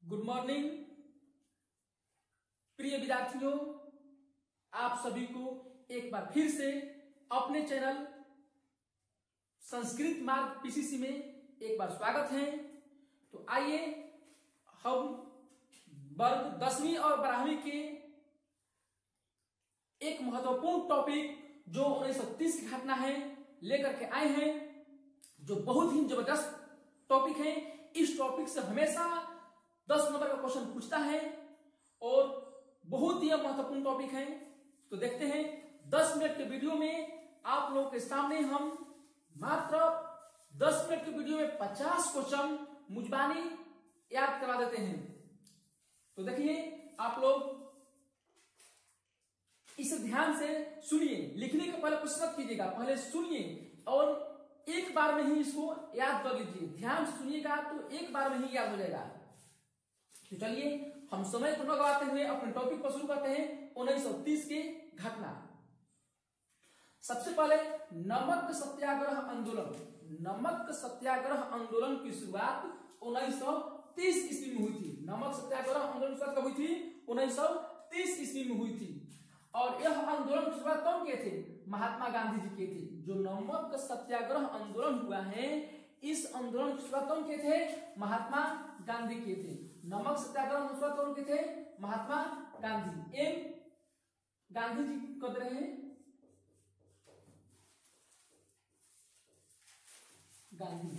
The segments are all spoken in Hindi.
गुड मॉर्निंग प्रिय विद्यार्थियों, आप सभी को एक बार फिर से अपने चैनल संस्कृत मार्ग पीसीसी में एक बार स्वागत है। तो आइए हम वर्ग 10वीं और 12वीं के एक महत्वपूर्ण टॉपिक जो 1930 की घटना है लेकर के आए हैं, जो बहुत ही जबरदस्त टॉपिक है। इस टॉपिक से हमेशा 10 नंबर का क्वेश्चन पूछता है और बहुत ही महत्वपूर्ण टॉपिक है। तो देखते हैं 10 मिनट के वीडियो में आप लोगों के सामने हम मात्र 10 मिनट के वीडियो में 50 क्वेश्चन मुजबानी याद करा देते हैं। तो देखिए आप लोग इसे ध्यान से सुनिए, लिखने के पहले कुछ मत कीजिएगा, पहले सुनिए और एक बार में ही इसको याद कर लीजिए। ध्यान से सुनिएगा तो एक बार में ही याद हो जाएगा। तो चलिए हम समय को न गवाते हुए अपने टॉपिक पर शुरू करते हैं। 1930 की घटना। सबसे पहले नमक सत्याग्रह आंदोलन। नमक सत्याग्रह आंदोलन की शुरुआत 1930 ईस्वी में हुई थी। नमक सत्याग्रह आंदोलन की शुरुआत कब हुई थी? 1930 ईस्वी में हुई थी। और यह आंदोलन की शुरुआत कौन किए थे? महात्मा गांधी जी किए थे। जो नमक सत्याग्रह आंदोलन हुआ है, इस आंदोलन की शुरुआत कौन किए थे? महात्मा गांधी किए थे। नमक सत्याग्रह की शुरुआत कौन किए थे? महात्मा गांधी। एम गांधी जी कर रहे हैं, गांधी।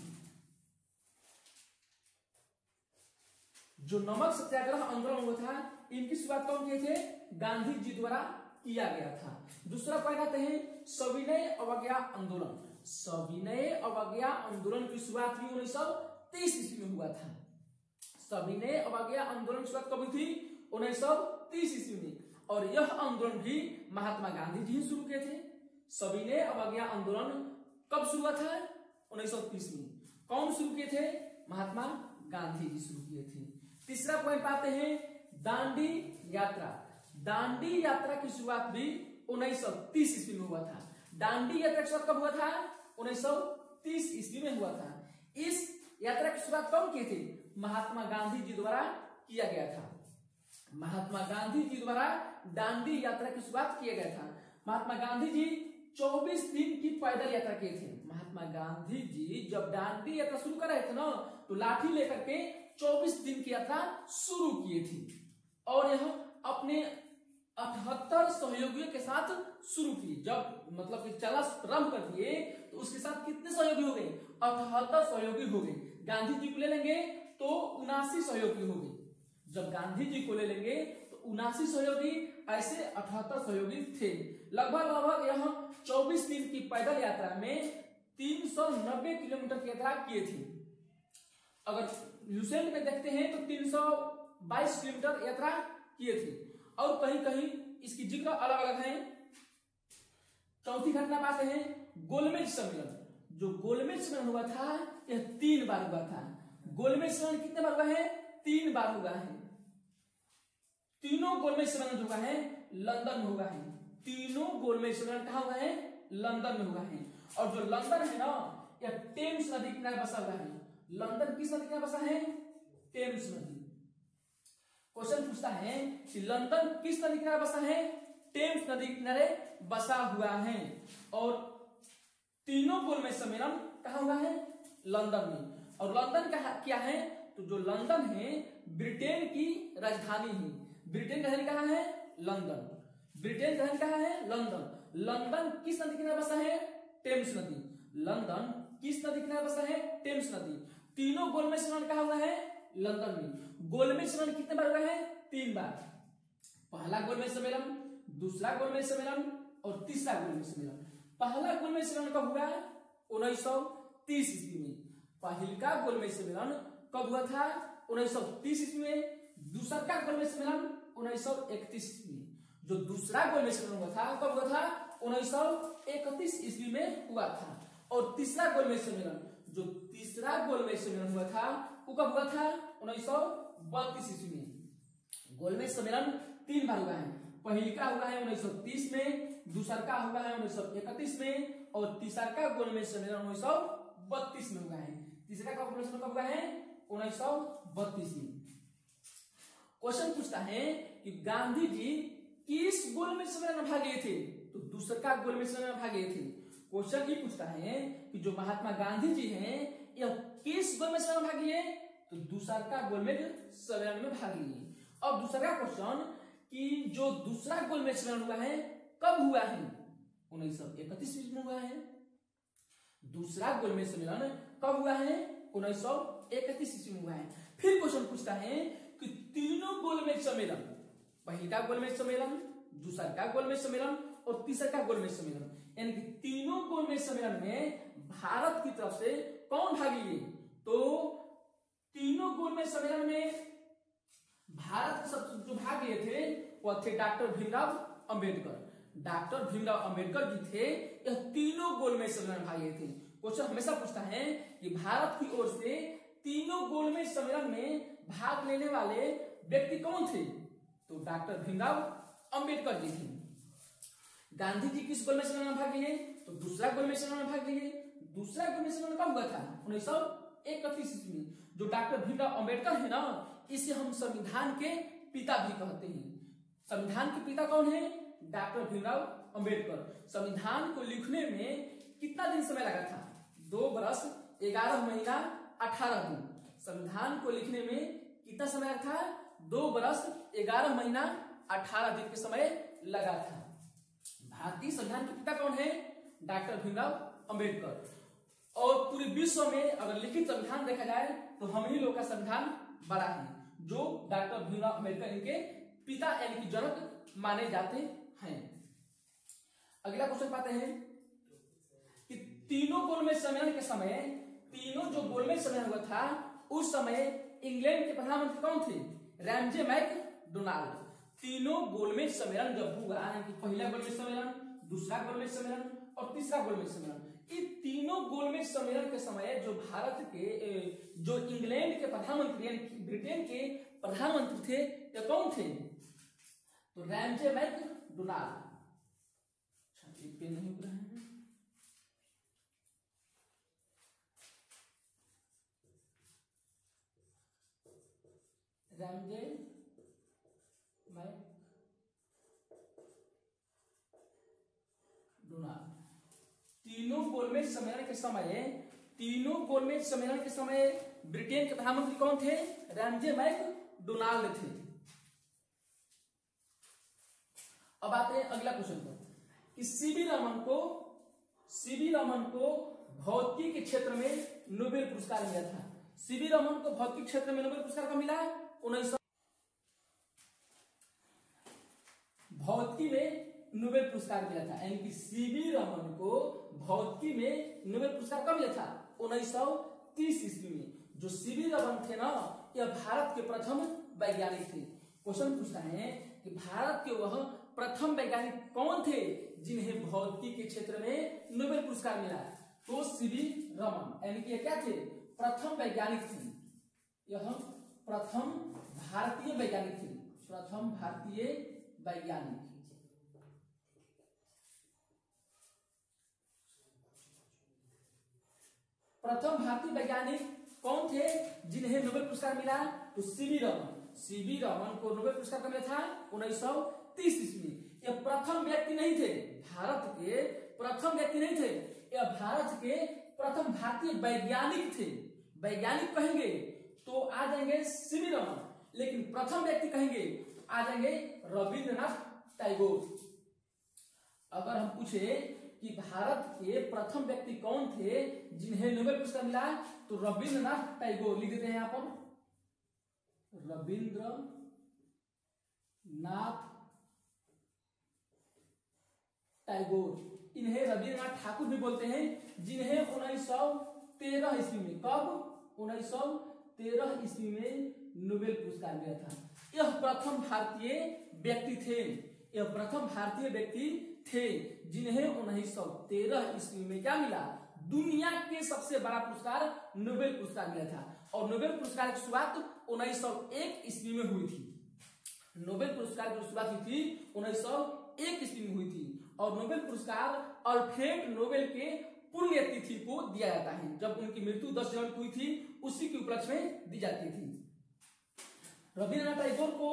जो नमक सत्याग्रह आंदोलन हुआ था, इनकी शुरुआत कौन किए थे? गांधी जी द्वारा किया गया था। दूसरा पॉइंट आते हैं सविनय अवज्ञा आंदोलन। सविनय अवज्ञा आंदोलन की शुरुआत भी 1930 ईस्वी में हुआ था। सविनय अवज्ञा आंदोलन की शुरुआत कब हुई थी? 1930 ईस्वी में। और यह आंदोलन भी महात्मा गांधी जी शुरू किए थे। सविनय अवज्ञा आंदोलन कब शुरू हुआ था? 1930 में। कौन शुरू किए थे? महात्मा गांधी जी शुरू किए थे। तीसरा पॉइंट पाते हैं दांडी यात्रा। दांडी यात्रा की शुरुआत भी 1930 ईस्वी में हुआ था। दांडी यात्रा की शुरुआत कब हुआ था? 1930 ईस्वी में हुआ था। इस यात्रा की शुरुआत कौन किए थे? महात्मा गांधी जी द्वारा किया गया था। महात्मा गांधी जी द्वारा दांडी यात्रा की शुरुआत किया गया था। महात्मा गांधी जी 24 दिन की पैदल यात्रा किए थे। महात्मा गांधी जी जब दांडी यात्रा शुरू कर रहे थे ना, तो लाठी लेकर के 24 दिन की यात्रा शुरू किए थे। और यह अपने 78 सहयोगियों के साथ शुरू की। जब मतलब कि चला प्रारंभ कर दिए तो उसके साथ कितने सहयोगी हो गए? 78 सहयोगी हो गए। गांधी जी को ले लेंगे तो 79 सहयोगी हो गए। जब गांधी जी को ले लेंगे तो 79 सहयोगी, ऐसे 78 सहयोगी थे। लगभग यह 24 दिन की पैदल यात्रा में 390 किलोमीटर की यात्रा किए थे। अगर ल्यूसेंट में देखते हैं तो 322 किलोमीटर यात्रा किए थे। और कहीं कहीं इसकी जिक्र अलग अलग है। चौथी घटना पाते हैं गोलमेज सम्मेलन। जो गोलमेज सम्मेलन हुआ था, यह 3 बार हुआ था। गोलमेज सम्मेलन कितने बार हुआ है? 3 बार हुआ है। तीनों गोलमेज सम्मेलन जो हुआ है लंदन में हुआ है। तीनों गोलमेज सम्मेलन कहां हुआ है? लंदन में हुआ है। और जो लंदन है ना, यह टेम्स नदी किनारे बसा हुआ है। लंदन किस नदी किनारे बसा है? टेम्स नदी। क्वेश्चन पूछता है कि लंदन किस नदी किनारे बसा है? टेम्स नदी किनारे बसा हुआ है। और तीनों गोलमेज सम्मेलन कहां हुआ है? लंदन में। और लंदन क्या है? तो जो लंदन है ब्रिटेन की राजधानी है। ब्रिटेन की राजधानी कहां है? लंदन। ब्रिटेन की राजधानी कहां है? लंदन। लंदन किस नदी किनारे बसा है? टेम्स नदी। लंदन किस नदी किनारे बसा है? टेम्स नदी। तीनों गोलमेज सम्मेलन कहां हुआ है? लंदन में। गोलमेज सम्मेलन कितने बार हुआ है? 3 बार। पहला गोलमेज सम्मेलन, दूसरा गोलमेज सम्मेलन और तीसरा गोलमेज सम्मेलन। पहला गोलमेज सम्मेलन कब हुआ? 1930 ईस्वी में। पहला गोलमेज सम्मेलन कब हुआ था? 1930 ईस्वी में। दूसरा का गोलमेज सम्मेलन 1931 में। जो दूसरा गोलमेज सम्मेलन हुआ था कब हुआ था? 1931 ईस्वी में हुआ था। और तीसरा गोलमेज सम्मेलन, जो तीसरा गोलमेज सम्मेलन हुआ था वो कब हुआ था? 1932 ईस्वी में। गोलमेज सम्मेलन 3 बार हुआ है। पहला हुआ है 1930 में, दूसरा का हुआ है 1931 में और तीसरा का गोलमेज सम्मेलन 1932 में हुआ है। तीसरा का गोलमेज सम्मेलन कब हुआ है? 1932 में। क्वेश्चन पूछता है कि गांधी जी किस गोलमेज सम्मेलन में भाग लिए थे, तो दूसरा गोलमेज सम्मेलन में भाग लिए थे। क्वेश्चन ये पूछता है कि जो महात्मा गांधी जी हैं यह किस गोलमेज सम्मेलन में भाग लिए, तो दूसरा गोलमेज सम्मेलन में भाग लिए। अब दूसरा क्वेश्चन कि जो दूसरा गोलमेज सम्मेलन हुआ है कब हुआ है, 1931 ईस्वी में हुआ है। दूसरा गोलमेज सम्मेलन कब हुआ है, 1931 ईस्वी में हुआ है। फिर क्वेश्चन पूछता है कि तीनों गोलमेज सम्मेलन, पहला गोलमेज सम्मेलन, दूसरा का गोलमेज सम्मेलन और तीसरा का गोलमेज सम्मेलन, यानी कि तीनों गोलमेज सम्मेलन में भारत की तरफ से कौन भाग लिए, तो तीनों गोलमेज सम्मेलन में भारत के सबसे जो भाग लिए थे वह थे डॉक्टर भीमराव अंबेडकर। डॉक्टर भीमराव अंबेडकर जी थे, यह तीनों गोलमेज सम्मेलन में भाग लिए थे। क्वेश्चन हमेशा पूछता है कि भारत की ओर से तीनों गोलमेज सम्मेलन में भाग लेने वाले व्यक्ति कौन थे, तो डॉक्टर भीमराव अंबेडकर जी थे। गांधी जी किस गोलमेज सम्मेलन में भाग लिए, तो दूसरा गोलमेज सम्मेलन में भाग लिए। दूसरा गोलमेज सम्मेलन कब हुआ था, 1931 ईस्वी में। जो डॉक्टर भीमराव अंबेडकर है ना, इसे हम संविधान के पिता भी कहते हैं। संविधान के पिता कौन है, डॉक्टर भीमराव अंबेडकर। संविधान को लिखने में कितना दिन समय लगा था, 2 वर्ष 11 महीना 18 दिन। संविधान को लिखने में कितना समय लगा था, 2 वर्ष 11 महीना 18 दिन के समय लगा था। भारतीय संविधान के पिता कौन है, डॉक्टर भीमराव अंबेडकर। और पूरे विश्व में अगर लिखित संविधान देखा जाए तो हम ही लोग का संविधान बड़ा है, जो डॉक्टर भीमराव अंबेडकर इनके पिता यानी कि जनक माने जाते हैं। अगला क्वेश्चन पाते हैं कि तीनों गोलमेज सम्मेलन के समय, तीनों जो गोलमेज सम्मेलन हुआ था उस समय इंग्लैंड के प्रधानमंत्री कौन थे, रैमजे मैकडोनाल्ड। तीनों गोलमेज सम्मेलन जब हुआ, यानी कि पहला गोलमेज सम्मेलन, दूसरा गोलमेज सम्मेलन और तीसरा गोलमेज सम्मेलन, इन तीनों गोलमेज सम्मेलन के समय जो भारत के, जो इंग्लैंड के प्रधानमंत्री यानी कि ब्रिटेन के प्रधानमंत्री थे, ये कौन थे, तो रैमजे मैकडोनाल्ड। पेन नहीं उग रहा है, रैमजे मैकडोनाल्ड। तीनों गोलमेज सम्मेलन के समय, तीनों गोलमेज सम्मेलन के समय ब्रिटेन के प्रधानमंत्री कौन थे, रैमजे मैकडोनाल्ड थे। अब आते हैं अगला क्वेश्चन पर कि सीवी रमन को भौतिकी के क्षेत्र में नोबेल पुरस्कार मिला था। सीवी रमन को भौतिक क्षेत्र में नोबेल पुरस्कार कब मिला, 1900। भौतिकी में नोबेल पुरस्कार मिला था, यानी कि सीवी रमन को भौतिकी में नोबेल पुरस्कार कब मिला था, 1930 ईस्वी में। जो सीवी रमन थे ना, यह भारत के प्रथम वैज्ञानिक थे। क्वेश्चन पूछता है कि भारत के वह प्रथम वैज्ञानिक कौन थे जिन्हें भौतिकी के क्षेत्र में नोबेल पुरस्कार मिला, तो सीवी रमन, यानी कि ये क्या थे, प्रथम वैज्ञानिक थे। यह प्रथम भारतीय वैज्ञानिक थे, प्रथम भारतीय वैज्ञानिक। प्रथम भारतीय वैज्ञानिक कौन थे जिन्हें नोबेल पुरस्कार मिला, तो सीवी रमन। सीवी रमन को नोबेल पुरस्कार कब मिला था, 1930 ईस्वी। यह प्रथम व्यक्ति नहीं थे, भारत के प्रथम व्यक्ति नहीं थे, यह भारत के प्रथम भारतीय वैज्ञानिक थे। वैज्ञानिक कहेंगे तो आ जाएंगे सीवी रमन, लेकिन प्रथम व्यक्ति कहेंगे तो आ जाएंगे रविंद्रनाथ टैगोर। अगर हम पूछे कि भारत के प्रथम व्यक्ति कौन थे जिन्हें नोबेल पुरस्कार मिला, तो रविंद्रनाथ टैगोर लिख देते हैं यहां पर, रविंद्रनाथ टैगोर। इन्हें रविंद्रनाथ ठाकुर भी बोलते हैं, जिन्हें 1913 ईस्वी में, कब, 1913 ईस्वी में नोबेल पुरस्कार मिला था। यह प्रथम भारतीय व्यक्ति थे, यह प्रथम भारतीय व्यक्ति थे जिन्हें 1913 ईस्वी में क्या मिला, दुनिया के सबसे बड़ा पुरस्कार नोबेल पुरस्कार मिला था। और नोबेल पुरस्कार की शुरुआत 1901 ईस्वी में हुई थी। नोबेल पुरस्कार की शुरुआत हुई थी 1901 ईस्वी में हुई थी। और नोबेल पुरस्कार अल्फ्रेड नोबेल के पुण्यतिथि को दिया जाता है, जब उनकी मृत्यु 10 जनवरी को हुई थी, उसी के उपलक्ष्य में दी जाती थी। रविन्द्रनाथ टैगोर को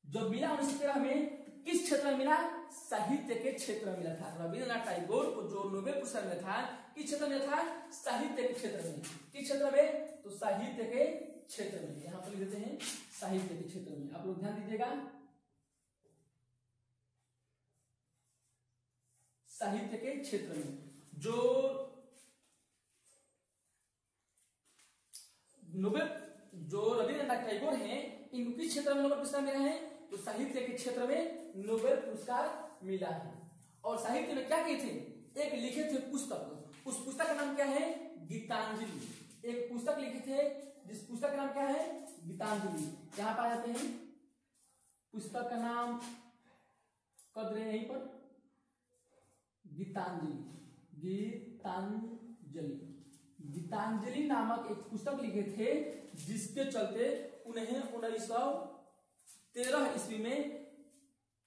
जब मिला 1913 में, किस क्षेत्र में मिला? साहित्य के क्षेत्र में मिला था। रविन्द्रनाथ टैगोर को जो नोबेल पुरस्कार मिला था, किस क्षेत्र में मिला था? साहित्य के क्षेत्र में। किस क्षेत्र में? तो साहित्य के क्षेत्र में। यहां पर लिख देते हैं साहित्य के क्षेत्र में। आप लोग ध्यान दीजिएगा, साहित्य के क्षेत्र में जो रविन्द्रनाथ टैगोर हैं, इनको किस क्षेत्र में नोबेल पुरस्कार मिला है? तो साहित्य के क्षेत्र में नोबेल पुरस्कार मिला है। और साहित्य में क्या किए थे? एक लिखे थे पुस्तक। उस पुस्तक का नाम क्या है? गीतांजलि। एक पुस्तक लिखे थे, जिस पुस्तक का नाम क्या है? गीतांजलि। यहां पर आ जाते हैं, पुस्तक का नाम कर रहे हैं यहीं पर, गीतांजलि। गीतांजलि नामक एक पुस्तक लिखे थे, जिसके चलते उन्हें 1913 ईस्वी में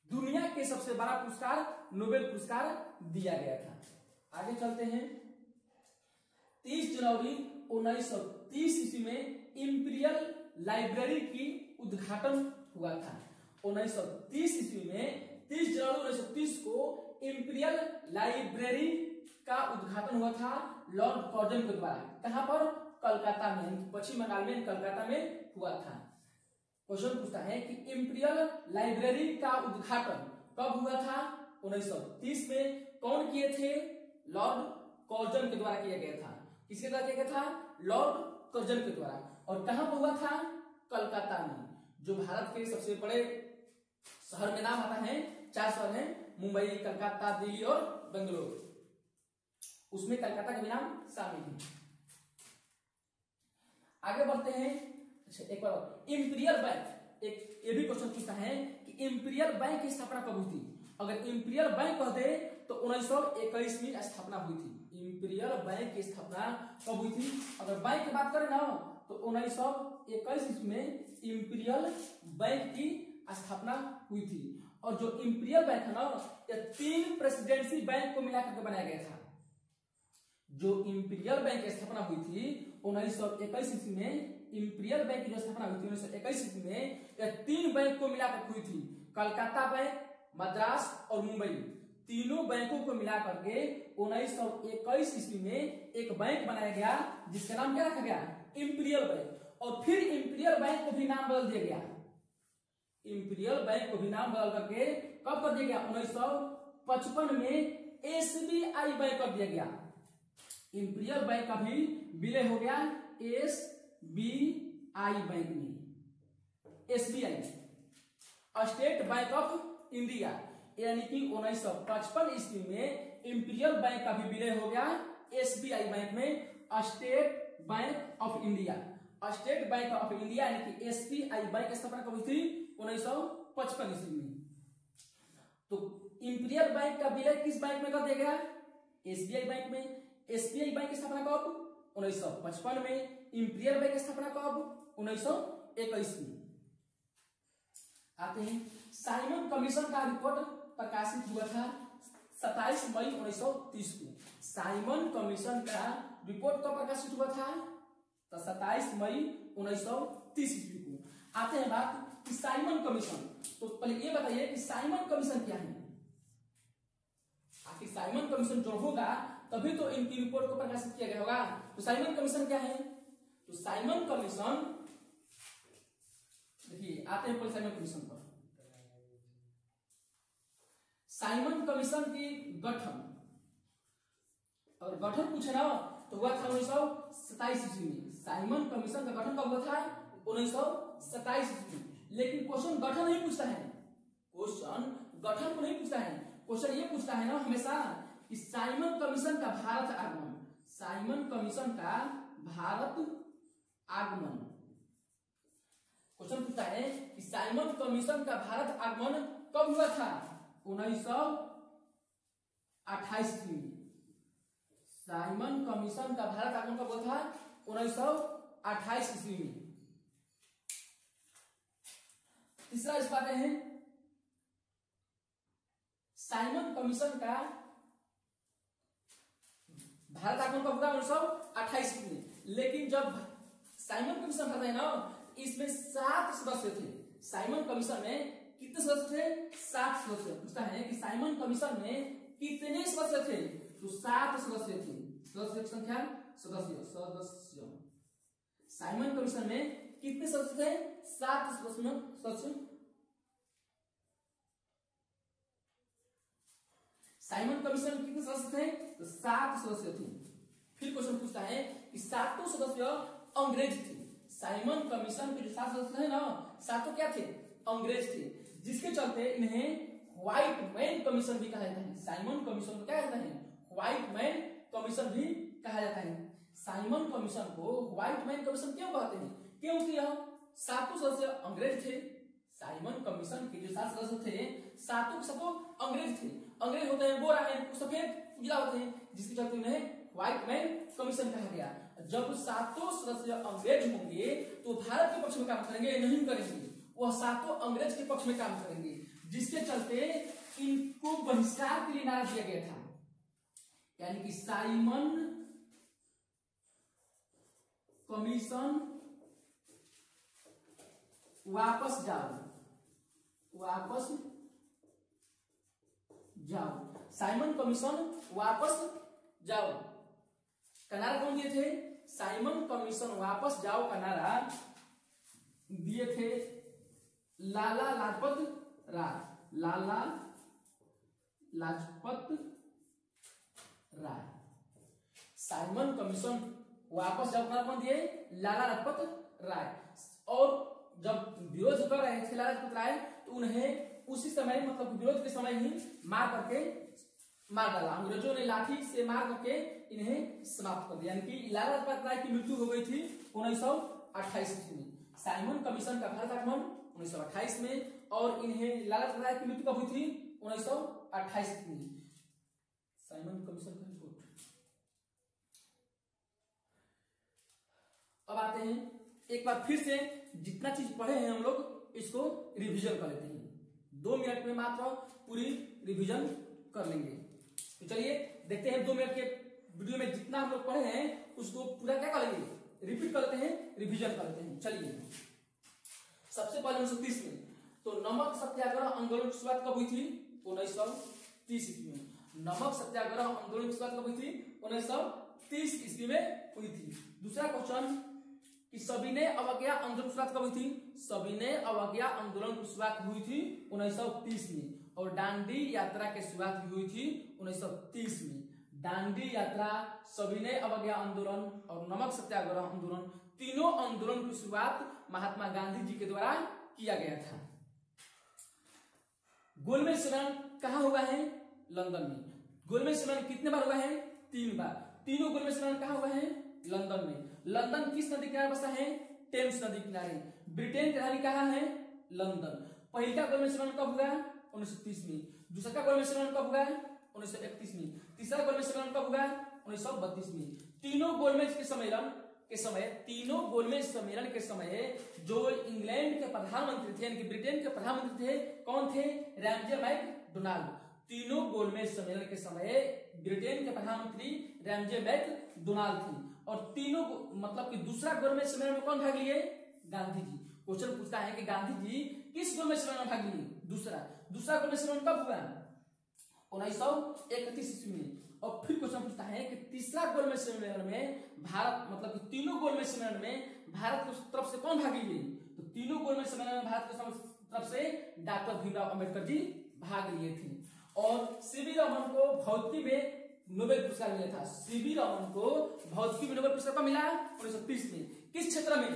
दुनिया के सबसे बड़ा पुरस्कार, नोबेल पुरस्कार दिया गया था। आगे चलते हैं। 30 जनवरी 1930 ईस्वी में इंपीरियल लाइब्रेरी की उद्घाटन हुआ था। 1930 ईस्वी में 30 जनवरी 1930 को इंपीरियल लाइब्रेरी का उद्घाटन हुआ था लॉर्ड कर्जन के द्वारा। कहां पर? कलकत्ता में, पश्चिम बंगाल में, कलकत्ता में हुआ था। क्वेश्चन पूछता है कि इंपीरियल लाइब्रेरी का उद्घाटन कब हुआ था? 1930 में। कौन किए थे? लॉर्ड कर्जन के द्वारा किया गया था। किसके द्वारा किया गया था? लॉर्ड कर्जन के द्वारा। और कहां पर हुआ था? कलकत्ता में, जो भारत के सबसे बड़े शहर में नाम आता है। 4 शहर हैं, मुंबई, कलकत्ता, दिल्ली और बेंगलुरु। उसमें कलकत्ता का भी नाम शामिल है। आगे बढ़ते हैं। अच्छा, एक बार इंपीरियल बैंक, एक ये भी क्वेश्चन पूछता है कि इंपीरियल बैंक की स्थापना कब हुई थी? अगर इंपीरियल बैंक कह दे तो 1921 में स्थापना हुई थी। इंपीरियल बैंक की स्थापना कब हुई थी? अगर बैंक की बात करें ना तो 1921 में इंपीरियल बैंक की स्थापना हुई थी। और जो इंपीरियल बैंक है ना, यह 3 प्रेसिडेंसी बैंक को मिलाकर के बनाया गया था। जो इंपीरियल बैंक की स्थापना हुई थी 1921 ईस्वी में, इंपीरियल बैंक की जो स्थापना हुई थी 1921 ईस्वी में, यह 3 बैंक को मिलाकर हुई थी। कलकत्ता बैंक, मद्रास और मुंबई, तीनों बैंकों को मिलाकर के 1921 ईस्वी में एक बैंक बनाया गया, जिसका नाम क्या रखा गया? Imperial bank. और फिर इंपीरियल बैंक को भी नाम बदल दिया गया। इंपीरियल बैंक को भी नाम बदल करके कब कर दिया गया? 1955 में एसबीआई बैंक कर दिया गया। इंपीरियल बैंक का भी विलय हो गया एसबीआई बैंक में। SBI, state bank of India, यानी कि 1955 ईस्वी में इंपीरियल बैंक का भी विलय हो गया एसबीआई बैंक में, state bank of India. State bank of India यानी कि एसबीआई बैंक की स्थापना कब हुई थी? 1955 ईस्वी में। तो इंपीरियल बैंक का विलय किस बैंक में कर दिया गया? एसबीआई बैंक में। एसबीआई बैंक की स्थापना कब? 1955 में। इंपीरियल बैंक की स्थापना कब? 1921 में। आते हैं, साइमन कमीशन का रिपोर्ट प्रकाशित हुआ था 27 मई 1930 को। साइमन कमीशन का रिपोर्ट कब प्रकाशित हुआ था? तो 27 मई 1930 ईस्वी को। आते हैं बात कि साइमन कमीशन। तो पहले ये बताइए कि साइमन कमीशन क्या है? आखिर साइमन कमीशन जो होगा तभी तो इनकी रिपोर्ट को प्रकाशित किया गया होगा। तो साइमन कमीशन क्या है? तो साइमन कमीशन, देखिए आते हैं पहले साइमन कमीशन पर। साइमन कमीशन की गठन, अगर गठन पूछे ना तो हुआ था 1927 ईस्वी में। साइमन कमीशन का गठन कब हुआ था? 1927 ईस्वी में। लेकिन क्वेश्चन गठन नहीं पूछता है, क्वेश्चन गठन को नहीं पूछता है, क्वेश्चन ये पूछता है ना हमेशा कि साइमन कमीशन का भारत आगमन, साइमन कमीशन का भारत आगमन। क्वेश्चन पूछता है कि साइमन कमीशन का भारत आगमन कब हुआ था? 1928 में। साइमन कमीशन का भारत आगमन कब हुआ था? 1928 ईस्वी में। तीसरा इस बात है, साइमन कमीशन का भारत आगमन कब हुआ? 1928 में। लेकिन जब साइमन कमीशन आता है ना, इसमें 7 सदस्य थे। साइमन कमीशन में कितने सदस्य थे? 7 सदस्य। पूछता है कि साइमन कमीशन में कितने सदस्य थे? तो 7 सदस्य थे। सदस्य की संख्या सदस्य साइमन कमीशन में कितने सदस्य थे? 7 सदस्य। साइमन कमीशन में कितने सदस्य थे? तो 7 सदस्य थे। फिर क्वेश्चन पूछता है कि 7 सदस्य अंग्रेज थे। साइमन कमीशन के जो 7 सदस्य थे ना, 7 क्या थे? अंग्रेज थे, जिसके चलते इन्हें व्हाइट मैन कमीशन भी कहा जाता है। साइमन कमीशन को क्या कहते हैं? व्हाइट मैन कमीशन भी कहा जाता है। साइमन कमीशन को व्हाइट मैन कमीशन क्यों कहते हैं? क्योंकि यह 7 सदस्य अंग्रेज थे। साइमन कमीशन के जो 7 सदस्य थे, 7 अंग्रेज थे। अंग्रेज होते हैं गोरा, सफेद उजला होते हैं, जिसके चलते उन्हें व्हाइट मैन कमीशन कहा गया। जब 7 सदस्य अंग्रेज होंगे तो भारत के पक्ष में काम करेंगे? नहीं करेंगे, वह 7 अंग्रेज के पक्ष में काम करेंगे, जिसके चलते इनको बहिष्कार के लिए नारा दिया गया था। यानी कि साइमन कमीशन वापस जाओ, वापस जाओ। साइमन कमीशन वापस जाओ का नारा कौन दिए थे? साइमन कमीशन वापस जाओ का नारा दिए थे लाला लाजपत राय। लाला लाजपत राय। साइमन कमीशन वापस जाओ का नारा कौन दिए? लाला लाजपत राय। और जब विरोध कर रहे थे लाला लाजपत राय, तो उन्हें उसी समय, मतलब विरोध के समय ही मार डाला। अंग्रेजों ने लाठी से मार करके इन्हें समाप्त कर दिया। यानी कि लाला लाजपत राय की मृत्यु हो गई थी 1928 में। साइमन कमीशन का भारत आक्रमण 1928 में, और इन्हें लाला लाजपत राय की मृत्यु कब हुई थी? 1928 में। साइमन कमीशन का रिपोर्ट। अब आते हैं, एक बार फिर से जितना चीज पढ़े हैं हम लोग इसको रिवीजन कर लेते हैं। 2 मिनट में मात्र पूरी रिवीजन कर लेंगे। तो चलिए देखते हैं 2 मिनट के वीडियो में जितना हम लोग पढ़े हैं उसको पूरा क्या कर लेंगे? रिपीट कर लेते हैं, रिवीजन कर लेते हैं। चलिए सबसे पहले 1930 में तो नमक सत्याग्रह आंदोलन की शुरुआत कब हुई थी? 1930 ईस्वी में। नमक सत्याग्रह आंदोलन की शुरुआत कब हुई थी? 1930 ईस्वी में हुई थी। दूसरा क्वेश्चन कि सविनय अवज्ञा आंदोलन की शुरुआत कब हुई थी? सविनय अवज्ञा आंदोलन की शुरुआत हुई थी 1930 में। और दांडी यात्रा की शुरुआत भी हुई थी 1930 में। दांडी यात्रा, सविनय अवज्ञा आंदोलन और नमक सत्याग्रह आंदोलन, तीनों आंदोलन की शुरुआत महात्मा गांधी जी के द्वारा किया गया था। गोलमेज सम्मेलन कहाँ हुआ है? लंदन में। गोलमेज सम्मेलन कितने बार हुआ है? 3 बार। तीनों गोलमेज सम्मेलन कहाँ हुआ है? लंदन में। लंदन किस नदी किनारे बसा है? टेम्स नदी किनारे। ब्रिटेन की राजधानी कहाँ है? लंदन। पहला गोलमेज सम्मेलन कब हुआ? 1930 में। दूसरा गोलमेज सम्मेलन कब हुआ? 1931 में। तीसरा गोलमेज सम्मेलन कब हुआ? 1932 में। तीनों गोलमेज के सम्मेलन के समय जो इंग्लैंड के प्रधानमंत्री थे, यानी कि ब्रिटेन के प्रधानमंत्री थे, कौन थे? Ramsay MacDonald. तीनों गोलमेज सम्मेलन के समय ब्रिटेन के प्रधानमंत्री रैमजे मैकडोनाल्ड थे। और तीनों मतलब कि दूसरा गोलमेज सम्मेलन में कौन भाग लिए? गांधी जी। क्वेश्चन पूछता है कि गांधी जी किस गोलमेज सम्मेलन में भाग लिए? दूसरा गोलमेज सम्मेलन कब हुआ? 1931 ईस्वी में। और फिर क्वेश्चन पूछता है कि तीसरा गोलमेज सम्मेलन में भारत, मतलब कि तीनों गोलमेज सम्मेलन में भारत की तरफ से कौन भाग लिए? तो तीनों गोलमेज सम्मेलन में भारत की तरफ से डॉक्टर भीमराव अंबेडकर जी भाग लिए थे। और सीवी रमन को भौतिकी में नोबेल पुरस्कार मिला था। सीवी रमन को भौतिकी में नोबेल पुरस्कार कब मिला? 1930 में। किस क्षेत्र में?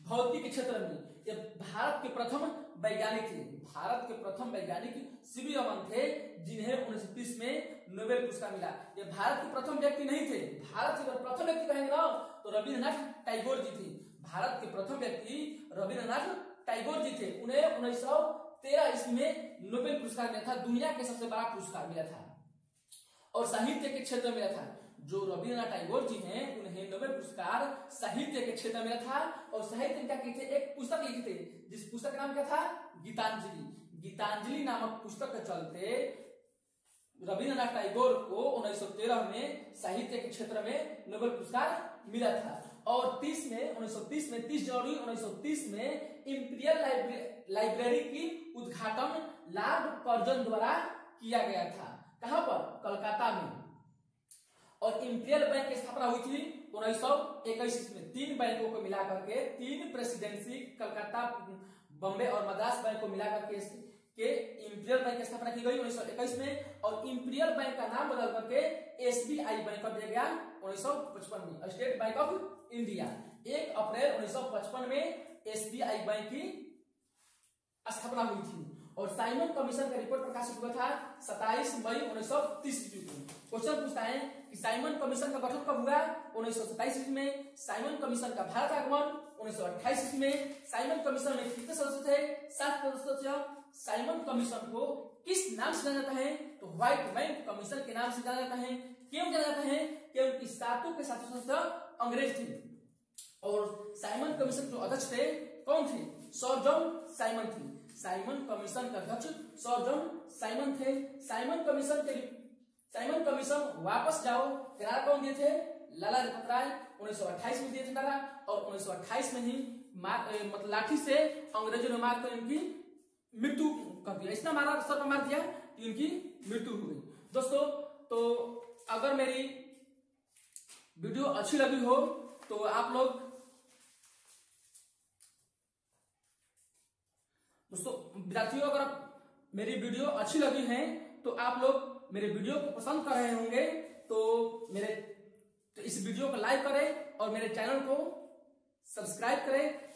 भौतिकी के क्षेत्र में। ये भारत के प्रथम वैज्ञानिक थे। भारत के प्रथम वैज्ञानिक सीवी रमन थे, जिन्हें 1930 में नोबेल पुरस्कार मिला। ये भारत के प्रथम व्यक्ति नहीं थे। भारत के प्रथम व्यक्ति कहेंगे ना तो रविन्द्रनाथ टैगोर जी थे। भारत के प्रथम व्यक्ति रविन्द्रनाथ टैगोर जी थे। उन्हें 1913 ईस्वी में नोबेल पुरस्कार मिला था। दुनिया के सबसे बड़ा पुरस्कार मिला था और साहित्य के क्षेत्र में मिला था। जो रविन्द्रनाथ टैगोर जी हैं, उन्हें नोबेल पुरस्कार साहित्य के क्षेत्र में मिला था। और साहित्य में क्या किए थे? एक पुस्तक लिखी थे, जिस पुस्तक का नाम क्या था? गीतांजलि। गीतांजलि नामक पुस्तक के चलते रविन्द्रनाथ टैगोर को 1913 में साहित्य के क्षेत्र में नोबेल पुरस्कार मिला था। और 1930 में 30 जनवरी 1930 में इंपीरियल लाइब्रेरी की उद्घाटन लॉर्ड कर्जन द्वारा किया गया था। कहां पर? कलकत्ता में। और इंपीरियल बैंक की स्थापना हुई थी 1921 में। 3 बैंकों को मिलाकर के 3 प्रेसिडेंसी, कलकत्ता, बॉम्बे और मद्रास बैंक को मिलाकर के इंपीरियल बैंक की स्थापना की गई 1921 में। और इंपीरियल बैंक का नाम बदल करके एसबीआई बैंक कर दिया गया 1955 में, स्टेट बैंक ऑफ इंडिया। 1 अप्रैल 1955 में एसबीआई बैंक की स्थापना हुई थी। और साइमन कमीशन का रिपोर्ट प्रकाशित हुआ था 27 मई 1930 ईस्वी को। क्वेश्चन पूछता है कि साइमन कमीशन का गठन कब हुआ? 1927 ईस्वी में। साइमन कमीशन का भारत आगमन 1928 ईस्वी में। साइमन कमीशन में कितने सदस्य थे? 7 सदस्य। साइमन कमीशन को किस नाम से जाना जाता है? तो व्हाइट मैन कमीशन के नाम से जाना जाता है। क्यों जाना जाता है? क्योंकि 7 के 7 सदस्य अंग्रेज थे। और साइमन कमीशन जो अध्यक्ष थे कौन थे? सर जॉन साइमन थे। साइमन कमीशन का अध्यक्ष सर जॉन साइमन थे। साइमन कमीशन वापस जाओ नारा कौन दिए थे? लाला लाजपत राय 1928 में दिए थे नारा। और 1928 में ही मतलब लाठी से अंग्रेजों ने मारकर इनकी मृत्यु कर दिया। इतना मारा, सर पर मार दिया कि इनकी मृत्यु हो गई। दोस्तों, तो अगर मेरी वीडियो अच्छी लगी हो तो आप लोग दोस्तों विद्यार्थियों, अगर मेरी वीडियो अच्छी लगी है तो आप लोग मेरे वीडियो को पसंद कर रहे होंगे तो इस वीडियो को लाइक करें और मेरे चैनल को सब्सक्राइब करें।